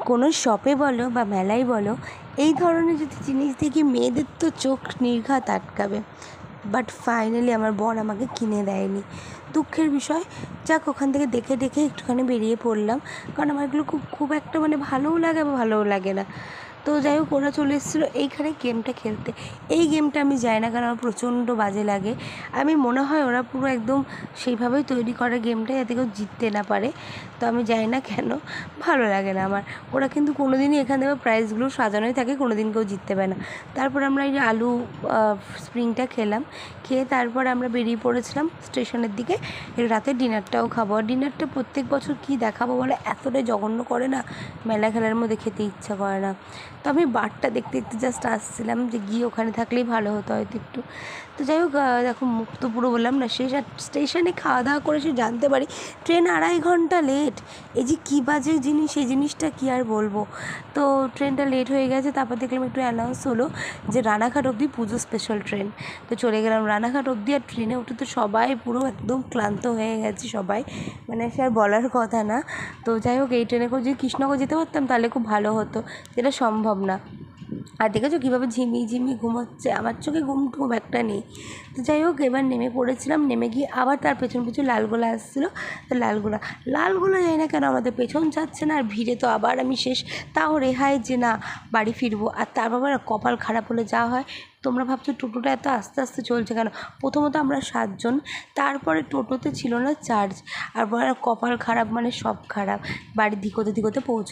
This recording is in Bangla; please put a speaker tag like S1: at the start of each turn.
S1: কোনো শপে বলো বা মেলায় বলো, এই ধরনের যদি জিনিস দেখি মেয়েদের তো চোখ নির্ঘাত আটকাবে। বাট ফাইনালি আমার বর আমাকে কিনে দেয়নি, দুঃখের বিষয়। যাক, ওখান থেকে দেখে দেখে একটুখানি বেরিয়ে পড়লাম, কারণ আমার এগুলো খুব খুব একটা ভালোও লাগে বা ভালোও লাগে না। তো যাই হোক, ওরা চলে এসেছিলো এইখানে গেমটা খেলতে। এই গেমটা আমি যাই না, কারণ আমার প্রচণ্ড বাজে লাগে। আমি মনে হয় ওরা পুরো একদম সেইভাবেই তৈরি করে গেমটা, যাতে কেউ জিততে না পারে। তো আমি যাই না কেন, ভালো লাগে না আমার। ওরা কিন্তু কোনো দিনই এখান থেকে প্রাইজগুলো সাজানোই থাকে, কোনো দিন কেউ জিততে পারে না। তারপর আমরা এই যে আলু স্প্রিংটা খেলাম, খেয়ে তারপর আমরা বেরিয়ে পড়েছিলাম স্টেশনের দিকে। রাতে ডিনারটাও খাবো। আর ডিনারটা প্রত্যেক বছর কী দেখাবো বলে এতটাই জঘন্য করে না, মেলা খেলার মধ্যে খেতে ইচ্ছা করে না। তো আমি বারটা দেখতে দেখতে জাস্ট আসছিলাম যে গিয়ে ওখানে থাকলেই ভালো হতো হয়তো একটু। তো যাই হোক, দেখো মুখ তো পুরো বললাম না শেষ। আর স্টেশনে খাওয়া দাওয়া করে সে জানতে পারি ট্রেন 2.5 ঘন্টা লেট। এই যে কী বাজে জিনিস, এই জিনিসটা কী আর বলবো। তো ট্রেনটা লেট হয়ে গেছে। তারপর দেখলাম একটু অ্যানাউন্স হলো যে রানাঘাট অবধি পুজো স্পেশাল ট্রেন। তো চলে গেলাম রানাঘাট অবধি। আর ট্রেনে উঠে তো সবাই পুরো একদম ক্লান্ত হয়ে গেছে সবাই, সে আর বলার কথা না। তো যাই হোক, এই ট্রেনে করে যদি কৃষ্ণনগর যেতে পারতাম তাহলে খুব ভালো হতো, যেটা সম্ভব না। আর দেখেছো কীভাবে ঝিমিয়ে ঝিমিয়ে ঘুমোচ্ছে, আমার চোখে ঘুম খুব একটা নেই। তো যাই হোক, এবার নেমে পড়েছিলাম। নেমে গিয়ে আবার তার পেছন পেছন লালগোলা আসছিলো। তো লালগোলা যাই না কেন আমাদের পেছন যাচ্ছে না। আর ভিড়ে তো আবার আমি শেষ। তাও রেহাই যে না, বাড়ি ফিরবো। আর তারপর কপাল খারাপ হলে যা হয়, তোমরা ভাবছো টোটোটা এত আস্তে আস্তে চলছে কেন। প্রথমত আমরা 7 জন, তারপরে টোটোতে ছিল না চার্জ। আর কপাল খারাপ সব খারাপ। বাড়ির দিকোতে পৌঁছালাম।